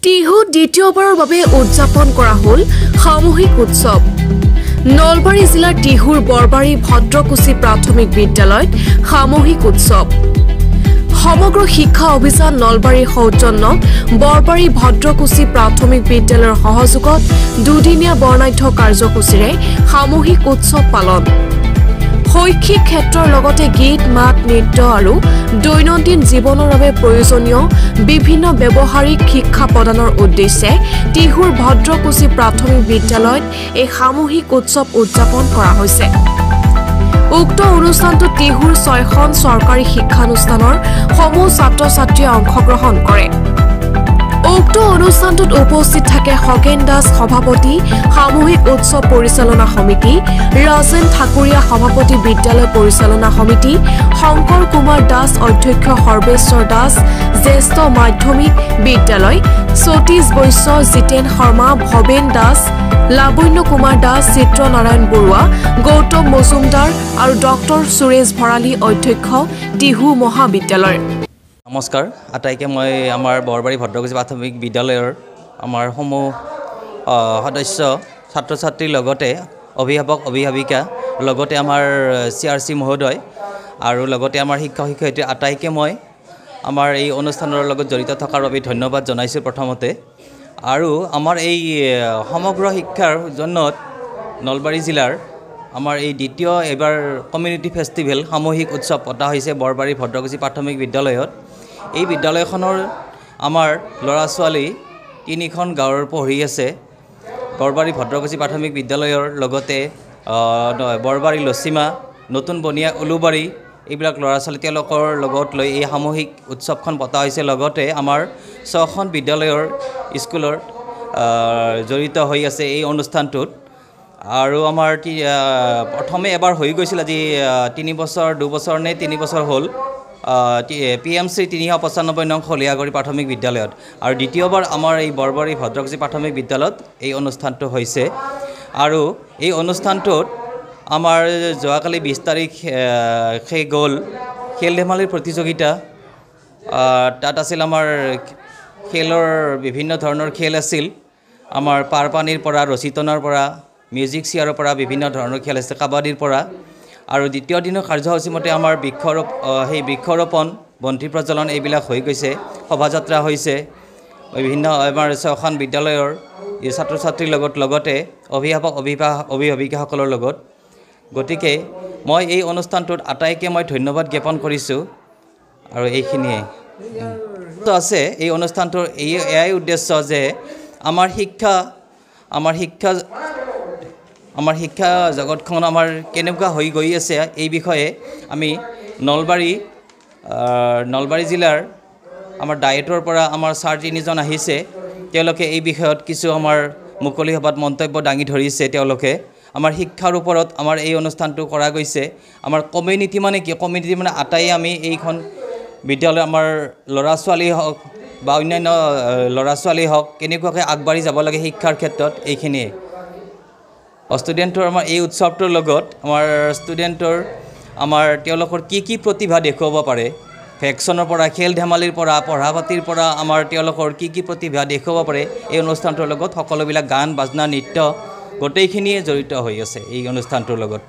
টিহুত দ্বিতীয়বাৰৰ বাবে উদযাপন কৰা হ'ল সামূহিক উৎসৱ। নলবাৰী জিলাৰ টিহুৰ বৰবাৰী ভদ্ৰকুচি প্ৰাথমিক বিদ্যালয়ত সামূহিক উৎসৱ। সমগ্ৰ শিক্ষা অভিযান নলবাৰীৰ সৌজন্যত বৰবাৰী ভদ্ৰকুচি প্ৰাথমিক বিদ্যালয়ৰ সহযোগত দুদিনীয়া বৰ্ণাঢ্য কাৰ্যসূচীৰে সামূহিক উৎসৱ পালন। শৈক্ষিক ক্ষেত্ৰৰ লগতে গীত, মাত, নৃত্য আৰু দৈনন্দিন জীৱনৰ বাবে প্ৰয়োজনীয় বিভিন্ন ব্যৱহাৰিক শিক্ষা প্ৰদানৰ উদ্দেশ্যে টিহুৰ ভদ্ৰকুচি প্ৰাথমিক বিদ্যালয়ত এই সামূহিক উৎসৱ উদযাপন কৰা হৈছে। উক্ত অনুষ্ঠানটোত টিহুৰ 6খন চৰকাৰী শিক্ষানুষ্ঠানৰ সমূহ ছাত্ৰ-ছাত্ৰীয়ে অংশগ্ৰহণ কৰে। উক্ত অনুষ্ঠানটোত উপস্থিত থাকে খগেন দাস সভাপতি সামূহিক উৎসৱ পৰিচালনা সমিতি, ৰাজেন ঠাকুৰীয়া সভাপতি বিদ্যালয় পৰিচালনা সমিতি, শংকৰ কুমাৰ দাস অধ্যক্ষ, সৰ্বেশ্বৰ দাস জ্যেষ্ঠ মাধ্যমিক বিদ্যালয়, সতীশ বৈশ্য, জিতেন শৰ্মা, ভৱেন দাস, লাবণ্য কুমাৰ দাস, চিত্ৰনাৰায়ণ বৰুৱা, গৌতম মজুমদাৰ আৰু ডক্টৰ সুৰেশ ভৰালী অধ্যক্ষ টিহু মহাবিদ্যালয়। নমস্কাৰ, আটাইকে মই আমাৰ বৰবাৰী ভদ্ৰকুচি প্ৰাথমিক বিদ্যালয়ৰ আমাৰ সমূহ সদস্য ছাত্ৰ ছাত্ৰীৰ লগতে অভিভাৱক অভিভাৱিকা লগতে আমাৰ CRC মহোদয় আৰু লগতে আমাৰ শিক্ষক শিক্ষয়িত্ৰী আটাইকে মই আমাৰ এই অনুষ্ঠানৰ লগত জড়িত থকাৰ বাবে ধন্যবাদ জনাইছোঁ প্ৰথমতে। আৰু আমাৰ এই সমগ্ৰ শিক্ষাৰ জন্যত নলবাৰী জিলাৰ আমাৰ এই দ্বিতীয় এবাৰ কমিউনিটি ফেষ্টিভেল সামূহিক উৎসৱ পতা হৈছে বৰবাৰী ভদ্ৰকুচি প্ৰাথমিক বিদ্যালয়ত। এই বিদ্যালয়খনৰ আমাৰ ল'ৰা ছোৱালী 3খন গাঁৱৰ পঢ়ি আছে। বৰবাৰী ভদ্ৰকুচি প্ৰাথমিক বিদ্যালয়ৰ লগতে বৰবাৰী লচিমা, নতুন বনিয়া উলুবাৰী এইবিলাক ল'ৰা ছোৱালী তেওঁলোকৰ লগত লৈ এই সামূহিক উৎসৱখন পতা হৈছে। লগতে আমাৰ 6খন বিদ্যালয়ৰ স্কুলৰ জড়িত হৈ আছে এই অনুষ্ঠানটোত। আৰু আমাৰ প্ৰথমে এবাৰ হৈ গৈছিল, আজি 2 নে 3 বছৰ হ'ল PMC 395 নং খলিয়াগুৰি প্ৰাথমিক বিদ্যালয়ত। আৰু দ্বিতীয়বাৰ আমাৰ এই বৰবাৰী ভদ্ৰকুচি প্ৰাথমিক বিদ্যালয়ত এই অনুষ্ঠানটো হৈছে। আৰু এই অনুষ্ঠানটোত আমাৰ যোৱাকালি 20 তাৰিখ শেষ গ'ল খেল ধেমালিৰ প্ৰতিযোগিতা। তাত আছিল আমাৰ খেলৰ বিভিন্ন ধৰণৰ খেল আছিল। আমাৰ পাৰপানীৰ পৰা, ৰছীটনাৰ পৰা, মিউজিক চেয়াৰৰ পৰা বিভিন্ন ধৰণৰ খেল আছে, কাবাডীৰ পৰা। আৰু দ্বিতীয় দিনৰ কাৰ্যসূচী মতে আমাৰ বৃক্ষৰোপণ, বন্তি প্ৰজ্বলন এইবিলাক হৈ গৈছে, শোভাযাত্ৰা হৈছে বিভিন্ন আমাৰ 6খন বিদ্যালয়ৰ ছাত্ৰ ছাত্ৰীৰ লগতে অভিভাৱক অভিভাৱিকাসকলৰ লগত। গতিকে মই এই অনুষ্ঠানটোত আটাইকে মই ধন্যবাদ জ্ঞাপন কৰিছোঁ। আৰু এইখিনিয়ে আছে এই অনুষ্ঠানটোৰ এয়াই উদ্দেশ্য যে আমাৰ শিক্ষা জগতখন আমাৰ কেনেকুৱা হৈ গৈ আছে এই বিষয়ে আমি নলবাৰী জিলাৰ আমাৰ ডায়েটৰ পৰা আমাৰ ছাৰ 3জন আহিছে। তেওঁলোকে এই বিষয়ত কিছু আমাৰ মুকলি সভাত মন্তব্য দাঙি ধৰিছে। তেওঁলোকে আমাৰ শিক্ষাৰ ওপৰত আমাৰ এই অনুষ্ঠানটো কৰা গৈছে। আমাৰ কমিউনিটি মানে কি, কমিউনিটি মানে আটাই আমি এইখন বিদ্যালয় আমাৰ ল'ৰা ছোৱালী হওক বা অন্যান্য ল'ৰা ছোৱালী হওক কেনেকুৱাকৈ আগবাঢ়ি যাব লাগে শিক্ষাৰ ক্ষেত্ৰত, এইখিনিয়ে ষ্টুডেণ্টৰ আমাৰ এই উৎসৱটোৰ লগত আমাৰ ষ্টুডেণ্টৰ তেওঁলোকৰ কি প্ৰতিভা দেখুৱাব পাৰে, ভেকশ্যনৰ পৰা, খেল ধেমালিৰ পৰা, পঢ়া পাতিৰ পৰা আমাৰ তেওঁলোকৰ কি প্ৰতিভা দেখুৱাব পাৰে এই অনুষ্ঠানটোৰ লগত সকলোবিলাক গান বাজনা নৃত্য গোটেইখিনিয়ে জড়িত হৈ আছে এই অনুষ্ঠানটোৰ লগত।